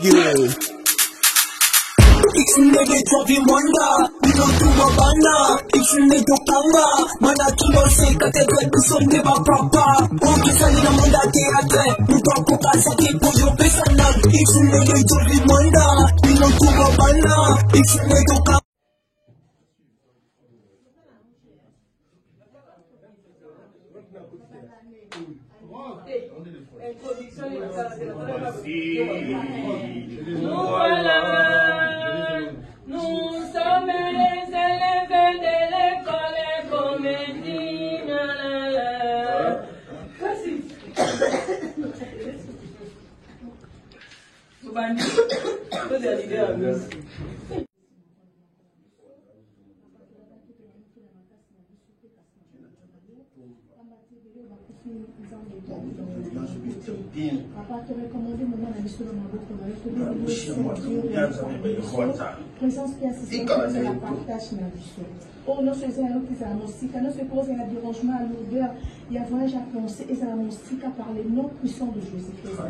Yeah. 익숙하게 저기 뭔가 밀어두어 봤나 익숙하게 던가 만나기로 생각해 그 손대 바빠봐 오기 살리는 문다 대학에 무겁고 가사기 보여배 산나 익숙하게 저기 뭔가 밀어두어 봤나 익숙하게 던가 Nous voilà, nous sommes les élèves de l'école comédie. Vas-y. Soubani, vous arrivez à nous. Oh, non, c'est un autre qui a musique, non, c'est cause un dérangement à l'odeur. Il y a voyage à penser et ça la musique à parler non puissant de Jésus-Christ.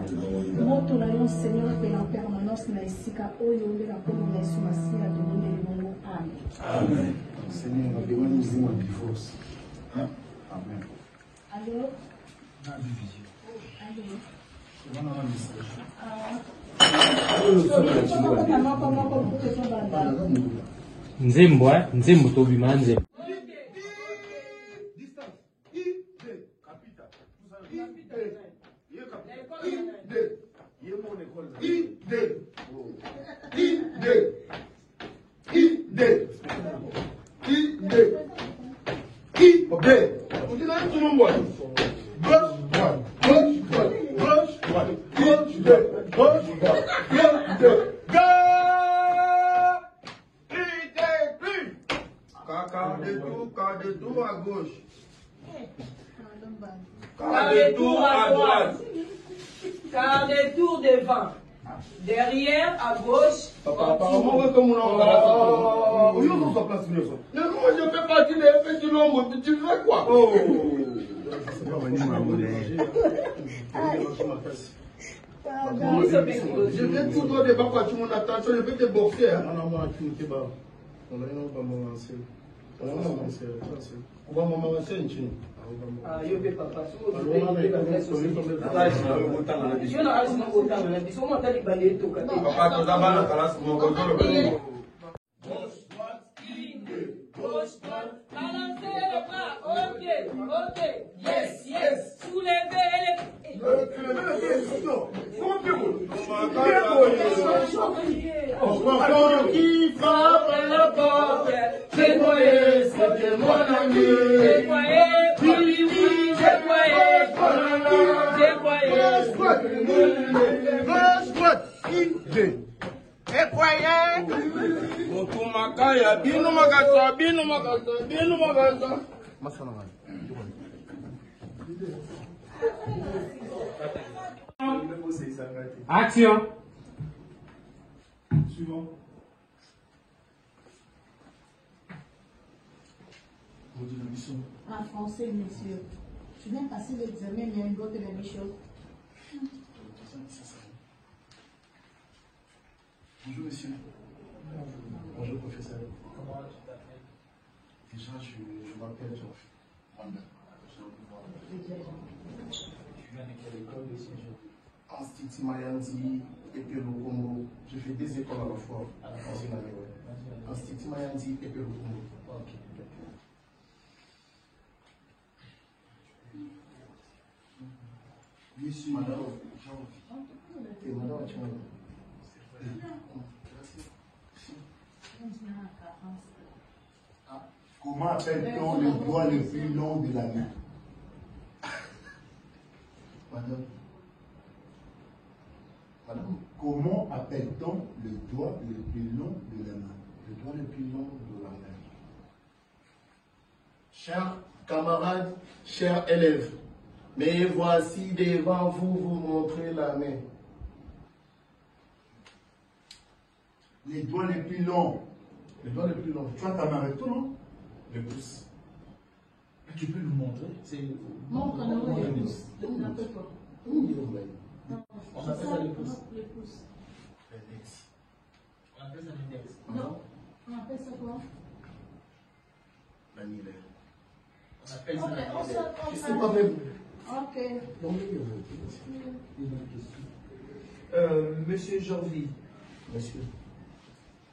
Mon tonayon Seigneur est en permanence na isika oyo le la comme na sumasi à demander le nom. Amen. Amen. Seigneur, on demande nous un divorce. Amen. Alors, Nzembo, nzembo tobima nzembo. Quart de tour à gauche. Quart de tour à droite. Quart de tour devant. Derrière, à gauche. Apparemment, comme on a. Oui, on s'en place mieux. Mais comment je fais partie des effets du nombre? Tu fais quoi? Oh! Je vais tout droit débat quand tu m'en attention, je vais te boxer. On va maman ancienne. On va maman ancienne. Ah, yo pe papa. Je n'ai pas de autant de l'habitude. On m'a dit balé tout côté. Papa, tu as mal à la classe. Gauche, droite, gauche, droite. Balancez le bras. Ok. Yes, yes. Soulevez les. Qui frappe la porte? J'ai croyé, c'était mon ami. J'ai croyé, oui, j'ai croyé. Action. Suivant. en français, monsieur. Tu viens passer l'examen, il y a une botte de la Michaud. Bonjour, monsieur. Bonjour, professeur. Comment tu t'appelles? Déjà, je m'appelle Georges. Tu viens de quelle école ici aujourd'hui? Institut Mayandi et Congo. Je fais des écoles à la fois. Institut Mayandi et Congo. Ok. Monsieur, madame, et madame, tu comment appelle-t-on le doigt le plus long de la main? Madame, comment appelle-t-on le doigt le plus long de la main? Le doigt le plus long de la main. Chers camarades, chers élèves, mais voici devant vous montrer la main. Les doigts les plus longs. Les doigts les plus longs. Tu as ta main avec toi, non? Le pouce. Tu peux nous montrer? Montre-nous le pouce. On appelle ça le pouce. appelle ça quoi? L'annulaire. On appelle ça Ok, l'annulaire. Je sais pas même. Ok. Monsieur Jordi, Monsieur.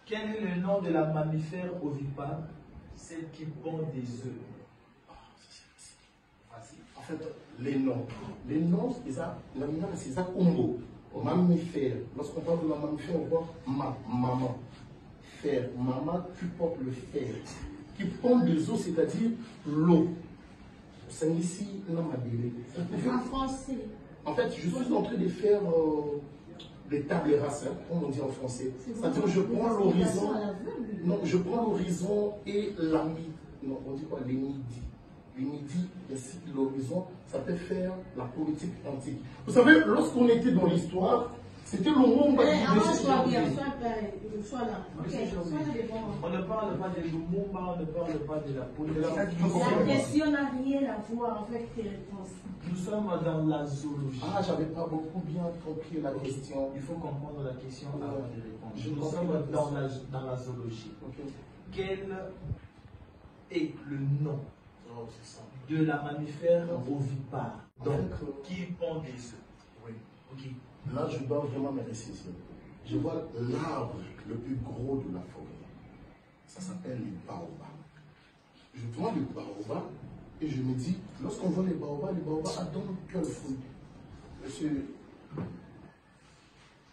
quel est le nom de la mammifère ovipare, celle qui pond des œufs? En fait, les noms, c'est ça, c'est ça combo. Mammifère. Lorsqu'on parle de la mammifère, on voit maman. Fer. Maman qui porte le fer. Qui pond des eaux, c'est-à-dire l'eau. C'est ici, En français. en fait, je suis en train de faire des tables rases, comme on dit en français. C'est-à-dire que je prends l'horizon. Non, je prends l'horizon et la midi. Non, on dit quoi? Les midis. Les midis, ainsi que l'horizon, ça peut faire la politique antique. Vous savez, lorsqu'on était dans l'histoire, c'était le monde Sois là. On ne parle pas de Lumumba, on ne parle pas de la politique. La question n'a rien à voir avec tes réponses. Nous sommes dans la zoologie. Ah, j'avais pas beaucoup bien compris la question. Il faut comprendre la question avant de répondre. Je Nous comprends sommes la dans question. la zoologie. Ok. Quel est le nom Oh, c'est ça. de la mammifère ovipare, donc D'accord. qui pond des œufs? Oui. Ok. Là, je dois vraiment me ressaisir. Je vois l'arbre le plus gros de la forêt. Ça s'appelle les baobabs. Je vois les baobabs et je me dis, lorsqu'on voit les baobabs attendent quel fruit? Monsieur,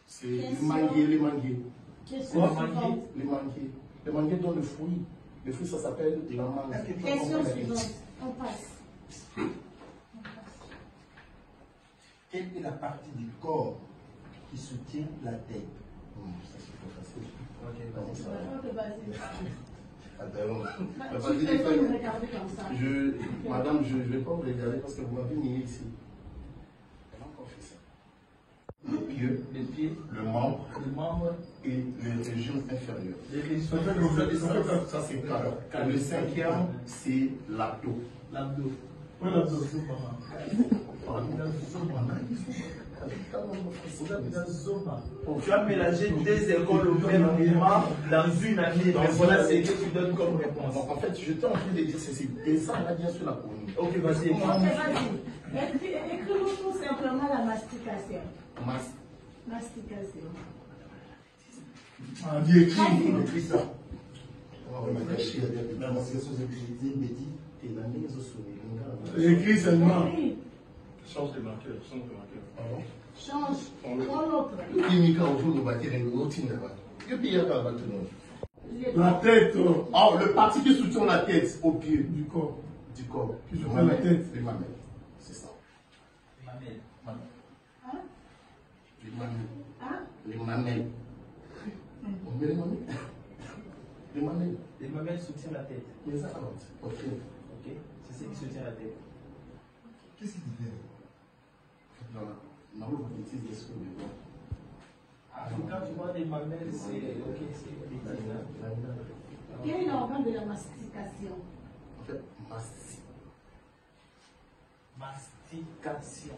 c'est les manguiers. Question Quoi, suivante. Les manguiers donnent le fruit. Le fruit, ça s'appelle la mangue. Question suivante. On passe. Quelle est la partie du corps qui soutient la tête? Ça, c'est trop facile. Ok, Non, ça va. Ok, vas-y. Attends. Tu peux pas nous regarder comme ça. Madame, je ne vais pas vous regarder parce que vous m'avez mis ici. Elle a encore fait ça. Le pied, les pieds, le membre les membres, et les régions inférieures. les régions, Ça, c'est quatre. Le cinquième, c'est l'abdos. l'abdos. Tu as mélangé deux écoles au même moment dans une année. Mais voilà ce que tu donnes comme réponse. Donc, en fait, j'étais en train de dire ceci. Et ça, on a bien sûr la chronique. Ok, vas-y. Ok, vas-y. Écris-nous tout simplement la mastication. Mastication. Écris ça. On va mettre chier. La mastication, c'est utilisé, Betty. Et la mise au souvenir. Écrit seulement. Écris. Change de marqueur, change de marqueur. Pardon? Change. Prends l'autre. Clinique en jour de bâtir une routine là-bas. Que pays à la bâtir? La tête Oh, le parti qui soutient la tête au pied du corps. du corps. Qui soutient la tête. Les mamelles. C'est ça. Mamelle. Hein? Les mamelles. Hein? Les mamelles. On met les mamelles? Les mamelles. Les mamelles soutiennent la tête. Mais ça, alors, ok. Ok, c'est ce qui soutient la tête. Qu'est-ce qui diffère? Voilà. Non, on utilise des sous, mais bon. Quand tu vois les mamelles, c'est ok, c'est les Quel est l'organe de la mastication? En fait, mastication.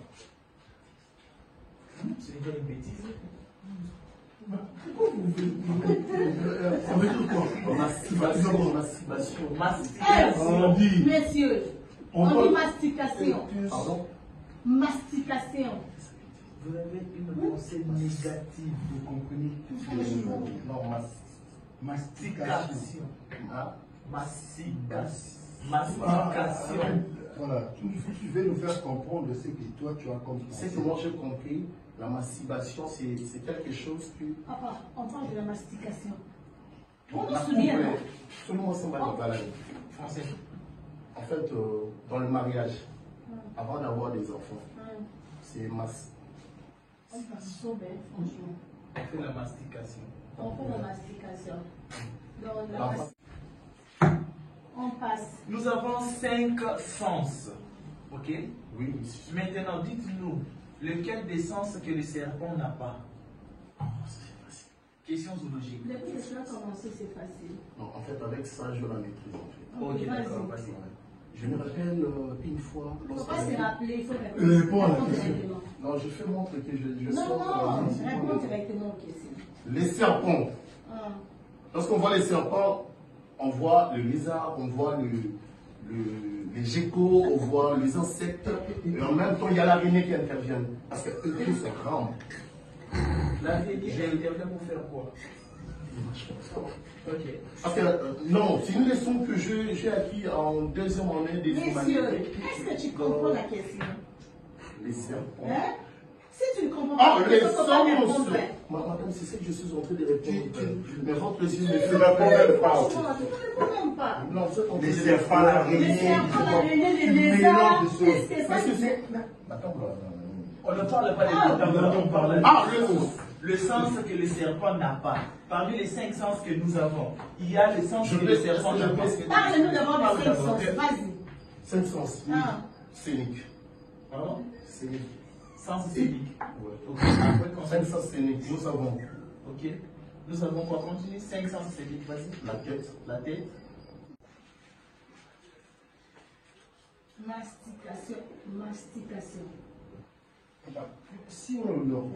Ce n'est pas une bêtise. Ça veut dire quoi? masturbation. Mastication. On dit. Messieurs, On on dit peut- mastication. Pardon? Mastication. Vous avez une pensée négative, vous comprenez? Non, Mastication. Ah, Mastication. Voilà, tu veux nous faire comprendre ce que toi tu as compris. c'est que moi j'ai compris, la masturbation c'est quelque chose que. Papa, on parle de la mastication. On nous souvient, non? Tout le monde s'en va dans la Français. En fait, dans le mariage, avant d'avoir des enfants, c'est On va sauver, franchement. On fait la mastication. On fait la mastication. Donc, la L'enfant. on passe. Nous avons 5 sens. Ok? Oui, monsieur. Maintenant, dites-nous, lequel des sens que le serpent n'a pas? C'est facile. Question zoologique. Depuis que tu as commencé, c'est facile. Non, en fait, avec ça, je la maîtrise en fait. Ok, vas-y. d'accord, vas-y. Je me rappelle une fois. Il ne faut pas se rappeler, il faut Réponds à la répondre question. directement. Non, je fais montre que je Non, sors non, réponds directement aux questions. Les serpents. Ah. Lorsqu'on voit les serpents, on voit le lézard, on voit les geckos, on voit les insectes, et en même temps, il y a l'araignée qui intervient. Parce que eux tous sont grands. L'araignée, elle intervient pour faire quoi? Ok. Parce que, non, c'est une leçon que j'ai acquis en deuxième année des humanités. Est-ce que tu comprends la question? Les serpents. Hein? Si tu ne comprends Ah, pas, les tu ne peux pas répondre. sens. Madame, c'est ça que je suis en train de répondre. Mais votre yeux me C'est fait la première Franchement, fois. tu ne comprends même pas. Non, c'est en train Les de serpents, Les l'araignée, serpents, l'araignée, les tu lézards, mélanges des est-ce choses. que ça, Parce que c'est. c'est... Attends, On ne parle pas des métaphores, on parle le sens que le serpent n'a pas. Parmi les 5 sens que nous avons, il y a le sens que le serpent n'a pas. Parle-nous d'abord des 5 sens, vas-y. 5 sens. Ah. Scénique. Pardon? Scénique. Sens scénique. Ouais. Ok. Après, 5 sens scéniques, nous savons Ok. Nous avons quoi? Continue. 5 sens scéniques, vas-y. la tête, La tête. Mastication, mastication. si on le non,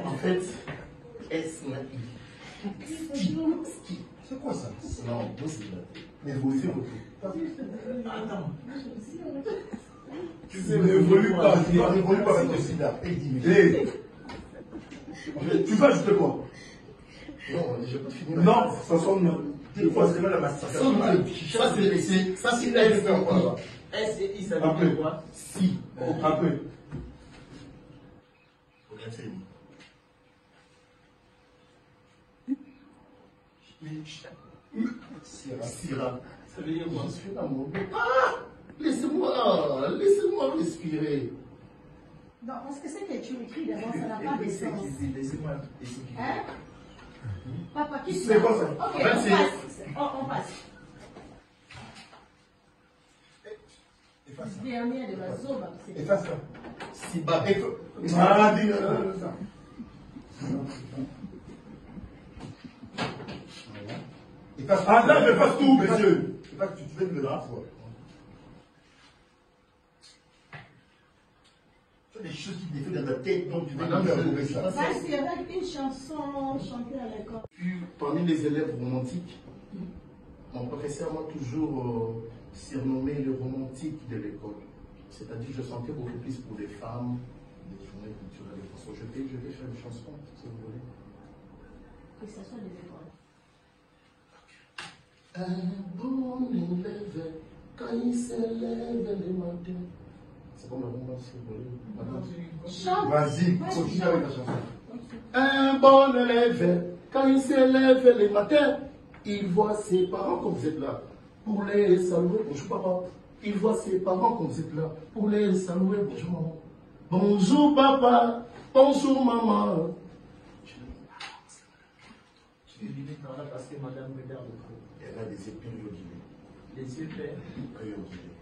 en fait, S-I. C'est quoi ça? Non, non, c'est là. Mais vous aussi, vous. Attends. Tu n'évolues pas, tu n'évolues pas avec le sida. Hey, tu vas ajouter quoi? Non, je peux finir. Non, ça sonne. Des fois, c'est même la mastication. Ça, c'est elle fait encore. S et I, ça veut dire quoi? Si. Après. Syrah. Ça veut dire quoi? Je suis l'amour. Ah! Laissez-moi respirer. Non, parce que c'est que tu écris d'abord, ça n'a pas de sens. Laissez-moi. Hein? Papa, qui C'est quoi ça? Ok, En fait, on c'est- passe. On passe. Dernière de la zone, c'est Efface ça. Si bas. Ah, dis, ça. Efface. Ah, là, je efface tout, monsieur. Efface, tu fais le drap, quoi. Tu as des choses qui défilent dans ta tête, donc tu vas Madame, faire je- trouver ça. ça, c'est avec une chanson chantée à l'école. Parmi les élèves romantiques, mon professeur m'a toujours surnommé le romantique de l'école. C'est-à-dire que je sentais beaucoup plus pour des femmes, des journées culturelles, des chansons. Je vais faire une chanson, si vous voulez. Que ce soit des écoles. Un bon élève, quand il s'élève le matin. C'est comme le roman, si vous voulez. Madame. Chante. Vas-y, continue avec la chanson. Un bon élève, quand il s'élève le matin, il voit ses parents comme vous êtes là. Pour les saluer, bonjour papa. Il voit ses parents comme vous êtes là. Pour les saluer, bonjour maman. Bonjour papa, bonjour maman. Tu es limite par là parce que madame regarde trop. Elle a des épines. Les yeux clairs.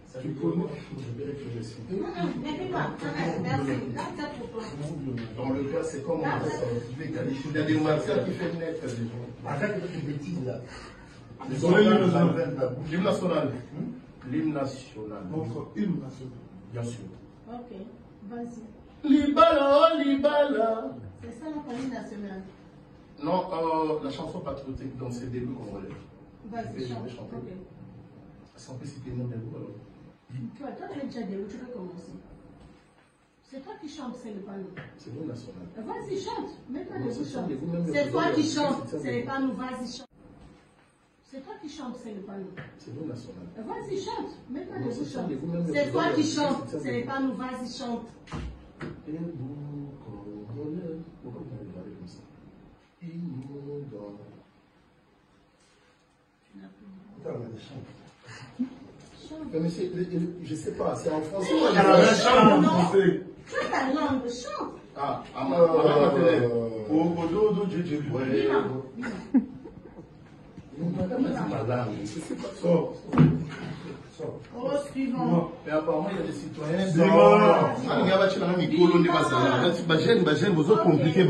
Ça Tu veut dire connais, quoi? je dirais que je suis. N'écoute pas. Merci. Là, t'as pour toi. Dans le cas, c'est comme je vais garder. Il y a des matières qui font naître des gens. Arrête avec tes bêtises là. Ils ont l'hymne national. L'hymne national. L'hymne national. Notre hymne national. Bien sûr. Ok, vas-y. Libala, libala. C'est ça la famille nationale. Non, la chanson patriotique dans ses débuts congolais. Vas-y, Je chante. vais chanter. Ok. C'est un peu cité mon début alors. Toi, tu es déjà debout, tu peux commencer. C'est toi qui chantes, c'est le panneau. C'est l'hymne national. Vas-y, chante. Mets-toi Non, debout, c'est chante. ça, vous-même, C'est vous toi avez- qui chantes, c'est ça, c'est le vous- panneau. Vas-y, chante. C'est toi qui chantes, c'est le panneau. C'est l'hymne national. Vas-y, chante. Mets-toi Non, debout, c'est ça, chante. vous-même, C'est vous toi avez- qui c'est chantes, ça, c'est vous- le panneau. Vas-y, chante. Et vous, Congolais, pourquoi vous m'avez parlé comme ça? Ils nous donnent. Putain, on a des chants. Mais monsieur, je sais pas, c'est en français. Oui, ou en Elle a un français? chant en Non. français. Chante ta langue, chante. Ah, Au Bodo, Djedje. Ouais. Viens. Madame a dit ma langue, je sais pas. Sors. Sors. Oh, suivant. Mais apparemment, il y a des citoyens. Dis-moi. Ah, il y a des citoyens qui ont compliqué.